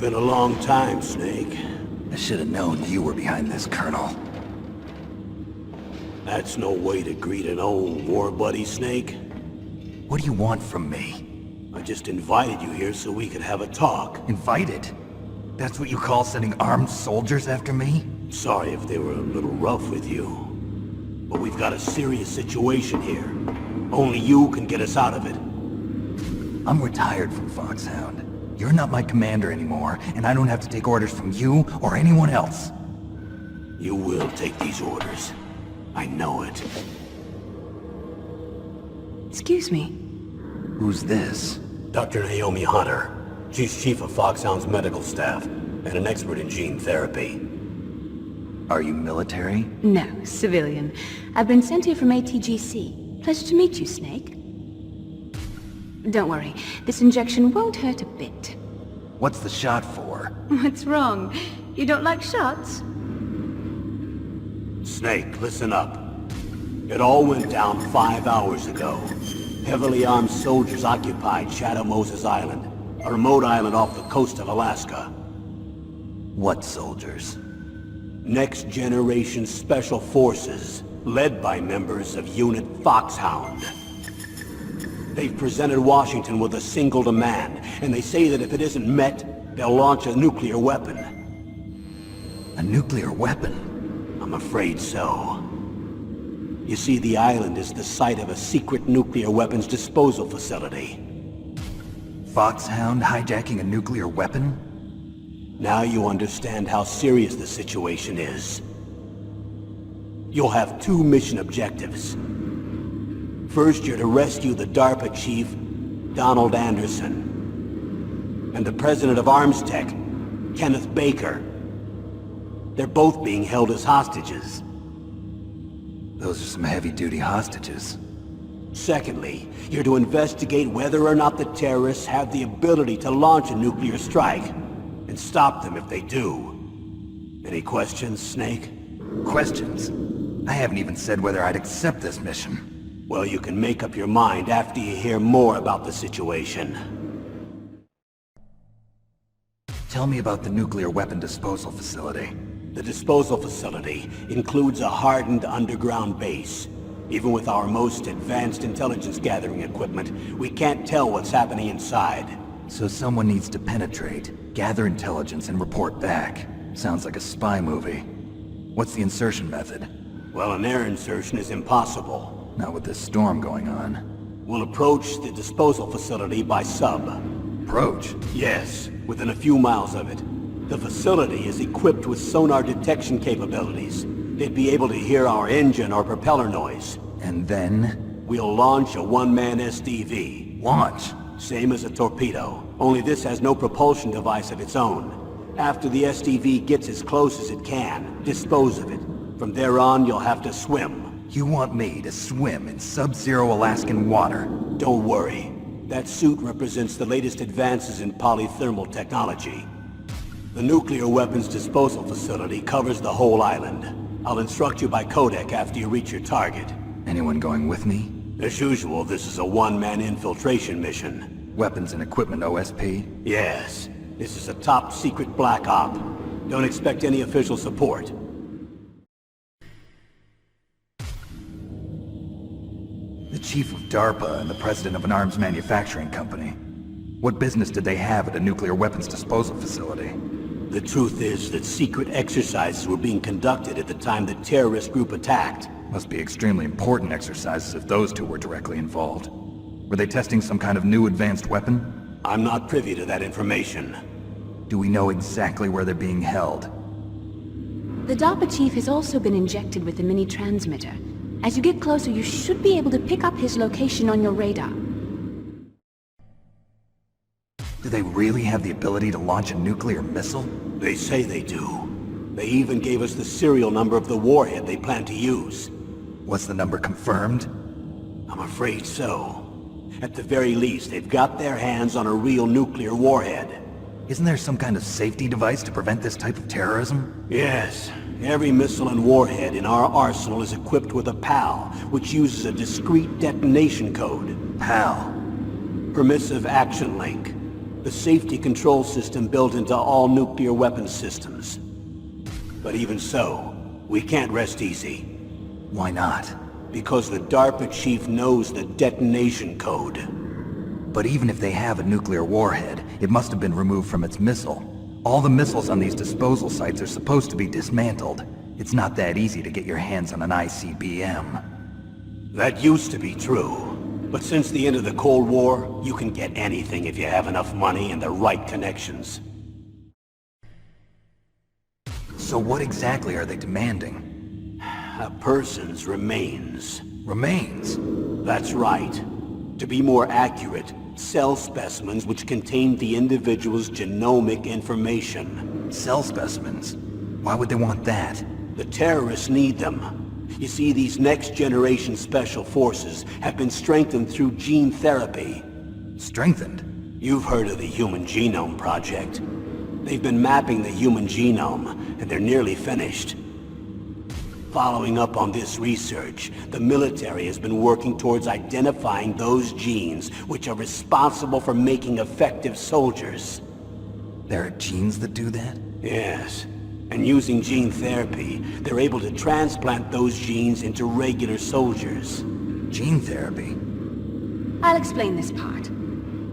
been a long time, Snake. I should have known you were behind this, Colonel. That's no way to greet an old war buddy, Snake. What do you want from me? I just invited you here so we could have a talk. Invited? That's what you call sending armed soldiers after me? Sorry if they were a little rough with you. But we've got a serious situation here. Only you can get us out of it. I'm retired from Foxhound. You're not my commander anymore, and I don't have to take orders from you or anyone else. You will take these orders. I know it. Excuse me. Who's this? Dr. Naomi Hunter. She's chief of Foxhound's medical staff, and an expert in gene therapy. Are you military? No, civilian. I've been sent here from ATGC. Pleasure to meet you, Snake. Don't worry, this injection won't hurt a bit. What's the shot for? What's wrong? You don't like shots? Snake, listen up. It all went down 5 hours ago. Heavily armed soldiers occupied Shadow Moses Island, a remote island off the coast of Alaska. What soldiers? Next Generation Special Forces, led by members of Unit Foxhound. They've presented Washington with a single demand, and they say that if it isn't met, they'll launch a nuclear weapon. A nuclear weapon? I'm afraid so. You see, the island is the site of a secret nuclear weapons disposal facility. Foxhound hijacking a nuclear weapon? Now you understand how serious the situation is. You'll have two mission objectives. First, you're to rescue the DARPA chief, Donald Anderson, and the president of ArmsTech, Kenneth Baker. They're both being held as hostages. Those are some heavy-duty hostages. Secondly, you're to investigate whether or not the terrorists have the ability to launch a nuclear strike, and stop them if they do. Any questions, Snake? Questions? I haven't even said whether I'd accept this mission. Well, you can make up your mind after you hear more about the situation. Tell me about the nuclear weapon disposal facility. The disposal facility includes a hardened underground base. Even with our most advanced intelligence gathering equipment, we can't tell what's happening inside. So someone needs to penetrate, gather intelligence, and report back. Sounds like a spy movie. What's the insertion method? Well, an air insertion is impossible. Not with this storm going on. We'll approach the disposal facility by sub. Approach? Yes, within a few miles of it. The facility is equipped with sonar detection capabilities. They'd be able to hear our engine or propeller noise. And then? We'll launch a one-man SDV. Launch? Same as a torpedo, only this has no propulsion device of its own. After the SDV gets as close as it can, dispose of it. From there on, you'll have to swim. You want me to swim in sub-zero Alaskan water? Don't worry. That suit represents the latest advances in polythermal technology. The nuclear weapons disposal facility covers the whole island. I'll instruct you by codec after you reach your target. Anyone going with me? As usual, this is a one-man infiltration mission. Weapons and equipment OSP? Yes. This is a top-secret black op. Don't expect any official support. The chief of DARPA and the president of an arms manufacturing company. What business did they have at a nuclear weapons disposal facility? The truth is that secret exercises were being conducted at the time the terrorist group attacked. Must be extremely important exercises if those two were directly involved. Were they testing some kind of new advanced weapon? I'm not privy to that information. Do we know exactly where they're being held? The DARPA chief has also been injected with a mini-transmitter. As you get closer, you should be able to pick up his location on your radar. Do they really have the ability to launch a nuclear missile? They say they do. They even gave us the serial number of the warhead they plan to use. Was the number confirmed? I'm afraid so. At the very least, they've got their hands on a real nuclear warhead. Isn't there some kind of safety device to prevent this type of terrorism? Yes. Every missile and warhead in our arsenal is equipped with a PAL, which uses a discrete detonation code. PAL? Permissive Action Link. the safety control system built into all nuclear weapons systems. But even so, we can't rest easy. Why not? Because the DARPA chief knows the detonation code. But even if they have a nuclear warhead, it must have been removed from its missile. All the missiles on these disposal sites are supposed to be dismantled. It's not that easy to get your hands on an ICBM. That used to be true. But since the end of the Cold War, you can get anything if you have enough money and the right connections. So what exactly are they demanding? A person's remains. Remains? That's right. To be more accurate, cell specimens which contain the individual's genomic information. Cell specimens? Why would they want that? The terrorists need them. You see, these next-generation special forces have been strengthened through gene therapy. Strengthened? You've heard of the Human Genome Project. They've been mapping the human genome, and they're nearly finished. Following up on this research, the military has been working towards identifying those genes which are responsible for making effective soldiers. There are genes that do that? Yes. And using gene therapy, they're able to transplant those genes into regular soldiers. Gene therapy? I'll explain this part.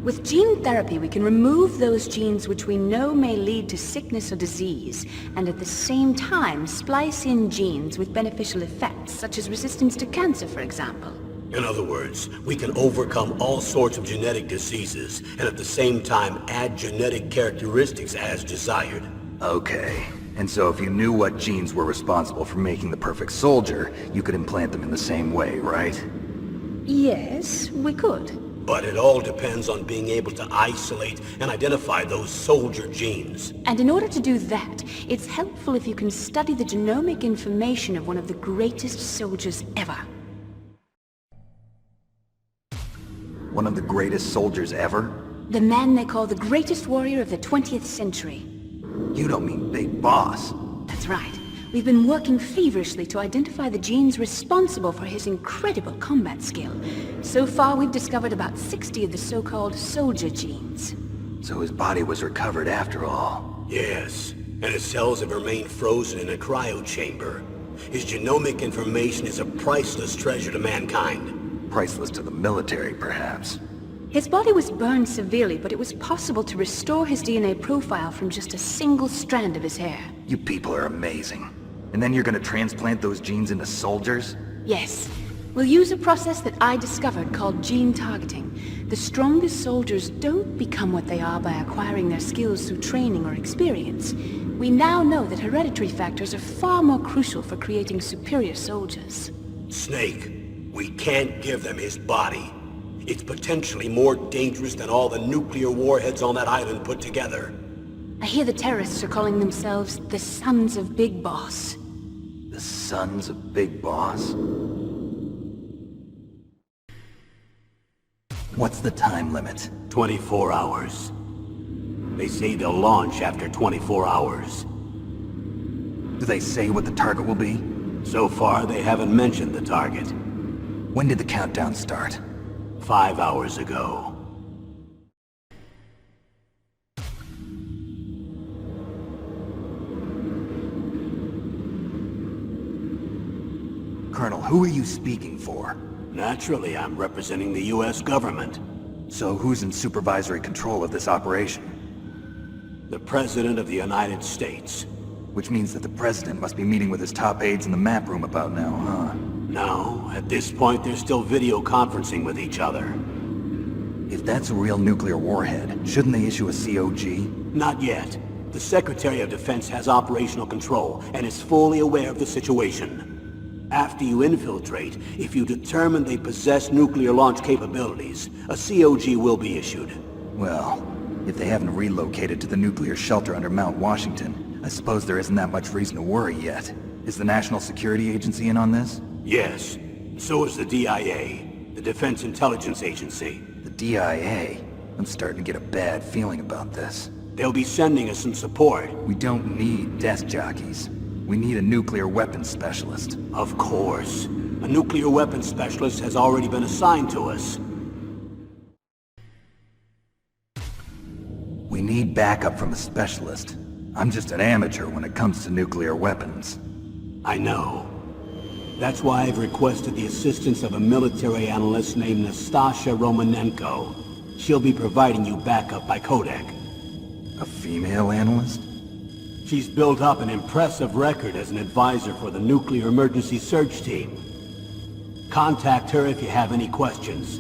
With gene therapy, we can remove those genes which we know may lead to sickness or disease, and at the same time splice in genes with beneficial effects, such as resistance to cancer, for example. In other words, we can overcome all sorts of genetic diseases, and at the same time add genetic characteristics as desired. Okay. And so if you knew what genes were responsible for making the perfect soldier, you could implant them in the same way, right? Yes, we could. But it all depends on being able to isolate and identify those soldier genes. And in order to do that, it's helpful if you can study the genomic information of one of the greatest soldiers ever. One of the greatest soldiers ever? The man they call the greatest warrior of the 20th century. You don't mean Big Boss. That's right. We've been working feverishly to identify the genes responsible for his incredible combat skill. So far, we've discovered about 60 of the so-called soldier genes. So his body was recovered after all. Yes, and his cells have remained frozen in a cryo chamber. His genomic information is a priceless treasure to mankind. Priceless to the military, perhaps. His body was burned severely, but it was possible to restore his DNA profile from just a single strand of his hair. You people are amazing. And then you're gonna transplant those genes into soldiers? Yes. We'll use a process that I discovered called gene targeting. The strongest soldiers don't become what they are by acquiring their skills through training or experience. We now know that hereditary factors are far more crucial for creating superior soldiers. Snake, we can't give them his body. It's potentially more dangerous than all the nuclear warheads on that island put together. I hear the terrorists are calling themselves the Sons of Big Boss. The Sons of Big Boss? What's the time limit? 24 hours. They say they'll launch after 24 hours. Do they say what the target will be? So far, they haven't mentioned the target. When did the countdown start? 5 hours ago. Colonel, who are you speaking for? Naturally, I'm representing the U.S. government. So who's in supervisory control of this operation? The President of the United States. Which means that the President must be meeting with his top aides in the map room about now, huh? No, at this point they're still video conferencing with each other. If that's a real nuclear warhead, shouldn't they issue a COG? Not yet. The Secretary of Defense has operational control and is fully aware of the situation. After you infiltrate, if you determine they possess nuclear launch capabilities, a COG will be issued. Well, if they haven't relocated to the nuclear shelter under Mount Washington, I suppose there isn't that much reason to worry yet. Is the National Security Agency in on this? Yes. So is the DIA, the Defense Intelligence Agency. The DIA? I'm starting to get a bad feeling about this. They'll be sending us some support. We don't need desk jockeys. We need a nuclear weapons specialist. Of course. A nuclear weapons specialist has already been assigned to us. need backup from a specialist. I'm just an amateur when it comes to nuclear weapons. I know. That's why I've requested the assistance of a military analyst named Nastasha Romanenko. She'll be providing you backup by Kodak. A female analyst? She's built up an impressive record as an advisor for the Nuclear Emergency Search Team. Contact her if you have any questions.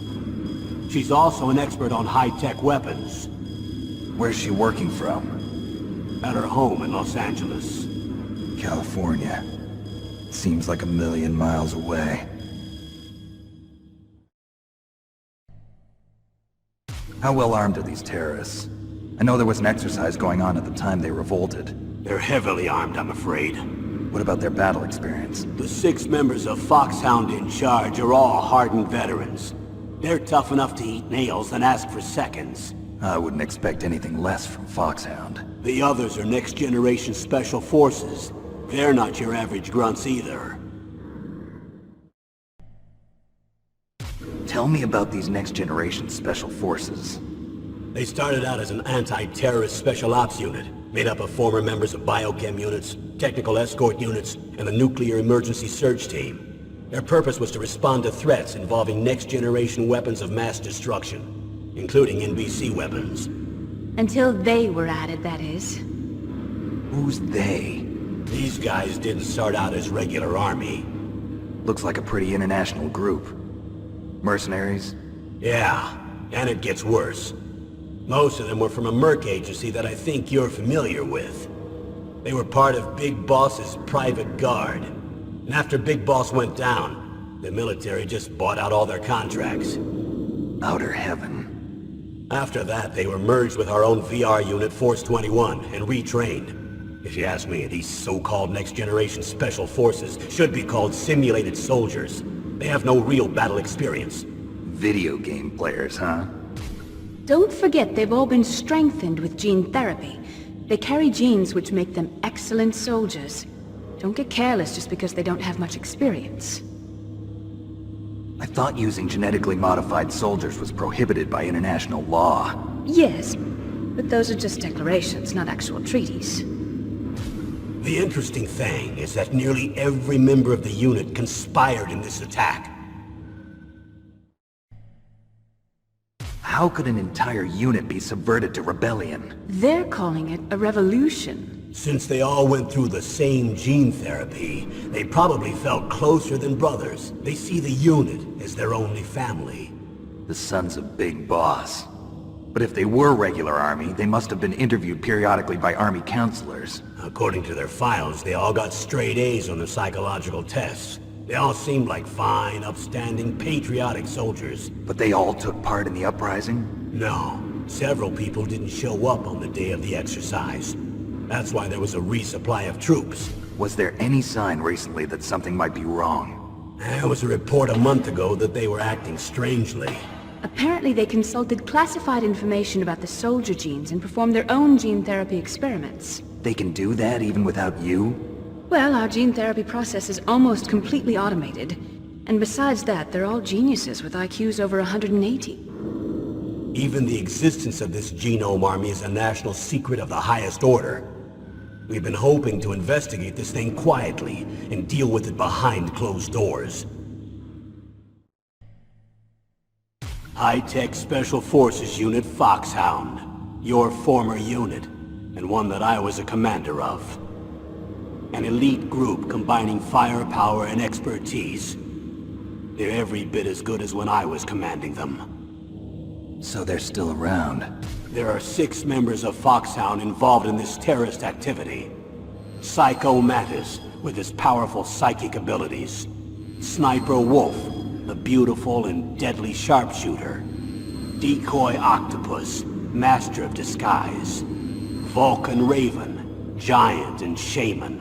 She's also an expert on high-tech weapons. Where's she working from? At her home in Los Angeles. California. Seems like a million miles away. How well armed are these terrorists? I know there was an exercise going on at the time they revolted. They're heavily armed, I'm afraid. What about their battle experience? The 6 members of Foxhound in charge are all hardened veterans. They're tough enough to eat nails and ask for seconds. I wouldn't expect anything less from Foxhound. The others are next-generation special forces. They're not your average grunts either. Tell me about these next-generation special forces. They started out as an anti-terrorist special ops unit, made up of former members of biochem units, technical escort units, and the Nuclear Emergency Search Team. Their purpose was to respond to threats involving next-generation weapons of mass destruction, including NBC weapons. Until they were added, that is. Who's they? These guys didn't start out as regular army. Looks like a pretty international group. Mercenaries? Yeah, and it gets worse. Most of them were from a merc agency that I think you're familiar with. They were part of Big Boss's private guard. And after Big Boss went down, the military just bought out all their contracts. Outer heaven. After that, they were merged with our own VR unit, Force 21, and retrained. If you ask me, these so-called next-generation special forces should be called simulated soldiers. They have no real battle experience. Video game players, huh? Don't forget they've all been strengthened with gene therapy. They carry genes which make them excellent soldiers. Don't get careless just because they don't have much experience. I thought using genetically modified soldiers was prohibited by international law. Yes, but those are just declarations, not actual treaties. The interesting thing is that nearly every member of the unit conspired in this attack. How could an entire unit be subverted to rebellion? They're calling it a revolution. Since they all went through the same gene therapy, they probably felt closer than brothers. They see the unit as their only family. The sons of Big Boss. But if they were regular army, they must have been interviewed periodically by army counselors. According to their files, they all got straight A's on the psychological tests. They all seemed like fine, upstanding, patriotic soldiers. But they all took part in the uprising? No, several people didn't show up on the day of the exercise. That's why there was a resupply of troops. Was there any sign recently that something might be wrong? There was a report a month ago that they were acting strangely. Apparently they consulted classified information about the soldier genes and performed their own gene therapy experiments. They can do that even without you? Well, our gene therapy process is almost completely automated. And besides that, they're all geniuses with IQs over 180. Even the existence of this genome army is a national secret of the highest order. We've been hoping to investigate this thing quietly and deal with it behind closed doors. High-Tech Special Forces Unit Foxhound. Your former unit, and one that I was a commander of. An elite group combining firepower and expertise. They're every bit as good as when I was commanding them. So they're still around. There are 6 members of Foxhound involved in this terrorist activity. Psycho Mantis, with his powerful psychic abilities. Sniper Wolf, the beautiful and deadly sharpshooter. Decoy Octopus, master of disguise. Vulcan Raven, giant and shaman.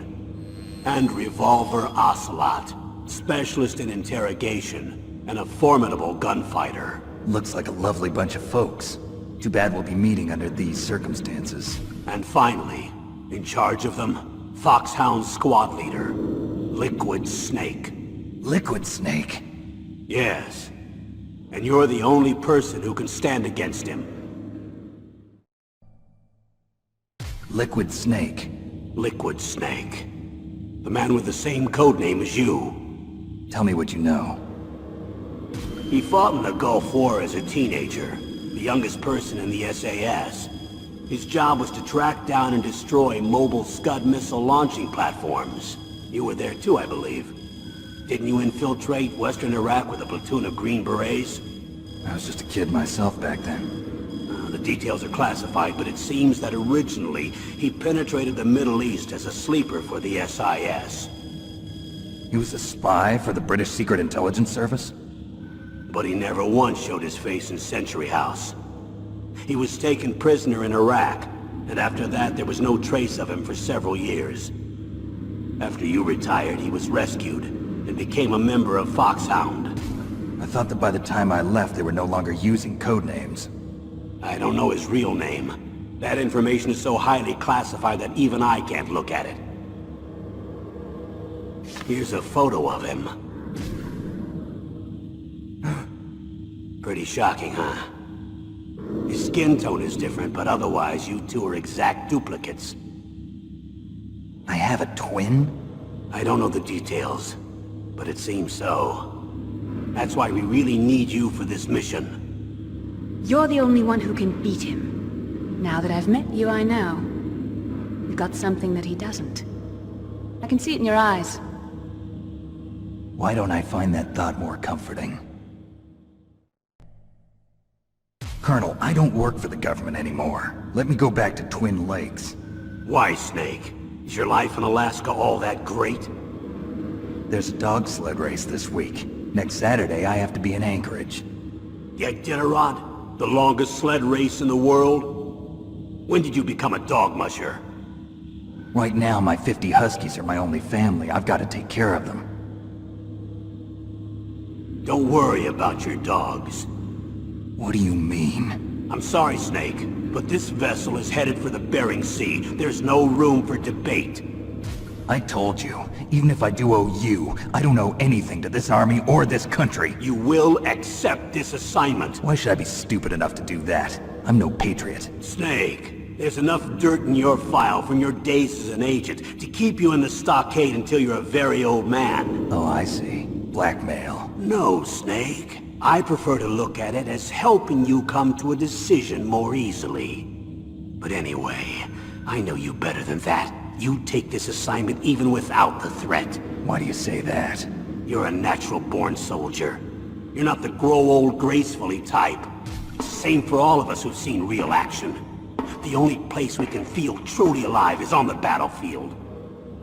And Revolver Ocelot, specialist in interrogation, and a formidable gunfighter. Looks like a lovely bunch of folks. Too bad we'll be meeting under these circumstances. And finally, in charge of them, Foxhound's squad leader, Liquid Snake. Liquid Snake? Yes. And you're the only person who can stand against him. Liquid Snake. Liquid Snake. The man with the same codename as you. Tell me what you know. He fought in the Gulf War as a teenager, the youngest person in the SAS. His job was to track down and destroy mobile Scud missile launching platforms. You were there too, I believe. Didn't you infiltrate Western Iraq with a platoon of Green Berets? I was just a kid myself back then. The details are classified, but it seems that originally he penetrated the Middle East as a sleeper for the SIS. He was a spy for the British Secret Intelligence Service? But he never once showed his face in Century House. He was taken prisoner in Iraq, and after that there was no trace of him for several years. After you retired, he was rescued, and became a member of Foxhound. I thought that by the time I left they were no longer using codenames. I don't know his real name. That information is so highly classified that even I can't look at it. Here's a photo of him. Pretty shocking, huh? His skin tone is different, but otherwise you two are exact duplicates. I have a twin? I don't know the details, but it seems so. That's why we really need you for this mission. You're the only one who can beat him. Now that I've met you, I know. You've got something that he doesn't. I can see it in your eyes. Why don't I find that thought more comforting? Colonel, I don't work for the government anymore. Let me go back to Twin Lakes. Why, Snake? Is your life in Alaska all that great? There's a dog sled race this week. Next Saturday, I have to be in Anchorage. The Iditarod? The longest sled race in the world? When did you become a dog musher? Right now, my 50 Huskies are my only family. I've got to take care of them. Don't worry about your dogs. What do you mean? I'm sorry, Snake, but this vessel is headed for the Bering Sea. There's no room for debate. I told you, even if I do owe you, I don't owe anything to this army or this country. You will accept this assignment. Why should I be stupid enough to do that? I'm no patriot. Snake, there's enough dirt in your file from your days as an agent to keep you in the stockade until you're a very old man. Oh, I see. Blackmail. No, Snake. I prefer to look at it as helping you come to a decision more easily. But anyway, I know you better than that. You take this assignment even without the threat. Why do you say that? You're a natural-born soldier. You're not the grow old gracefully type. It's the same for all of us who've seen real action. The only place we can feel truly alive is on the battlefield.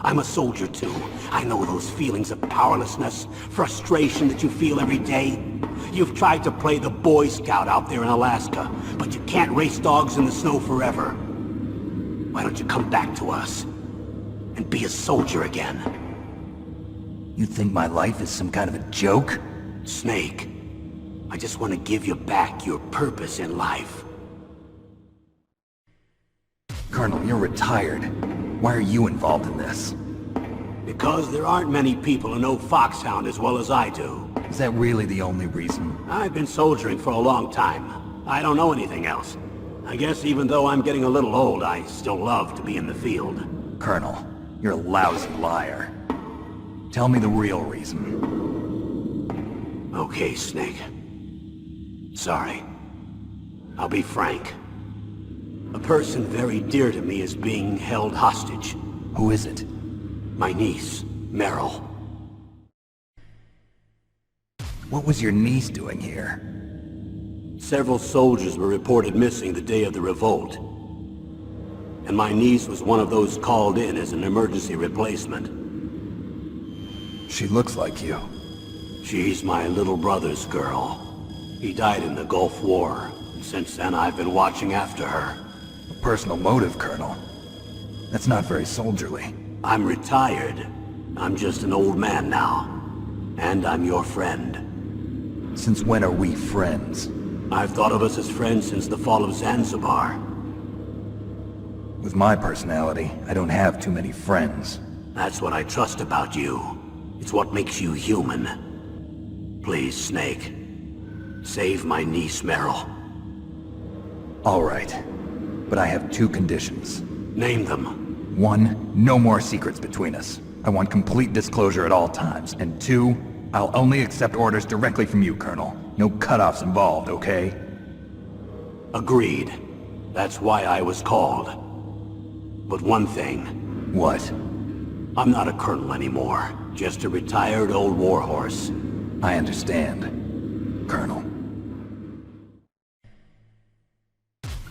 I'm a soldier too. I know those feelings of powerlessness, frustration that you feel every day. You've tried to play the Boy Scout out there in Alaska, but you can't race dogs in the snow forever. Why don't you come back to us and be a soldier again? You think my life is some kind of a joke? Snake, I just want to give you back your purpose in life. Colonel, you're retired. Why are you involved in this? Because there aren't many people who know Foxhound as well as I do. Is that really the only reason? I've been soldiering for a long time. I don't know anything else. I guess even though I'm getting a little old, I still love to be in the field. Colonel, you're a lousy liar. Tell me the real reason. Okay, Snake. Sorry. I'll be frank. A person very dear to me is being held hostage. Who is it? My niece, Meryl. What was your niece doing here? Several soldiers were reported missing the day of the revolt. And my niece was one of those called in as an emergency replacement. She looks like you. She's my little brother's girl. He died in the Gulf War, and since then I've been watching after her. A personal motive, Colonel. That's not very soldierly. I'm retired. I'm just an old man now. And I'm your friend. Since when are we friends? I've thought of us as friends since the fall of Zanzibar. With my personality, I don't have too many friends. That's what I trust about you. It's what makes you human. Please, Snake. Save my niece, Meryl. All right. But I have two conditions. Name them. 1, no more secrets between us. I want complete disclosure at all times. And 2, I'll only accept orders directly from you, Colonel. No cutoffs involved, okay? Agreed. That's why I was called. But one thing, What? I'm not a colonel anymore. Just a retired old warhorse. I understand, Colonel.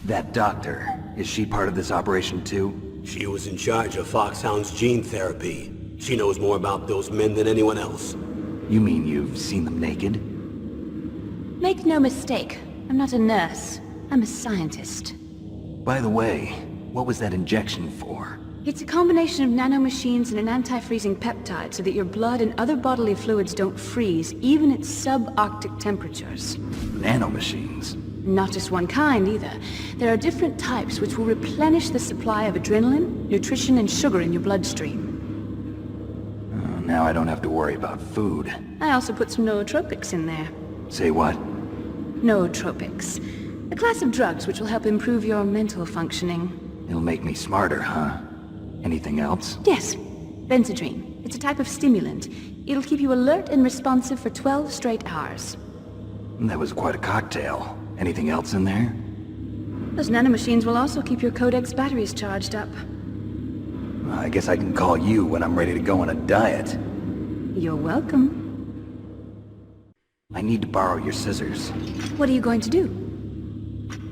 That doctor, is she part of this operation too? She was in charge of Foxhound's gene therapy. She knows more about those men than anyone else. You mean you've seen them naked? Make no mistake, I'm not a nurse. I'm a scientist. By the way, what was that injection for? It's a combination of nanomachines and an anti-freezing peptide so that your blood and other bodily fluids don't freeze, even at subarctic temperatures. Nanomachines. Not just one kind, either. There are different types which will replenish the supply of adrenaline, nutrition, and sugar in your bloodstream. Now I don't have to worry about food. I also put some nootropics in there. Say what? Nootropics. A class of drugs which will help improve your mental functioning. It'll make me smarter, huh? Anything else? Yes, Benzedrine. It's a type of stimulant. It'll keep you alert and responsive for 12 straight hours. That was quite a cocktail. Anything else in there? Those nanomachines will also keep your Codex batteries charged up. I guess I can call you when I'm ready to go on a diet. You're welcome. I need to borrow your scissors. What are you going to do?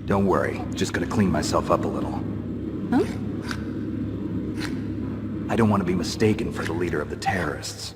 Don't worry, just gonna clean myself up a little. Huh? I don't want to be mistaken for the leader of the terrorists.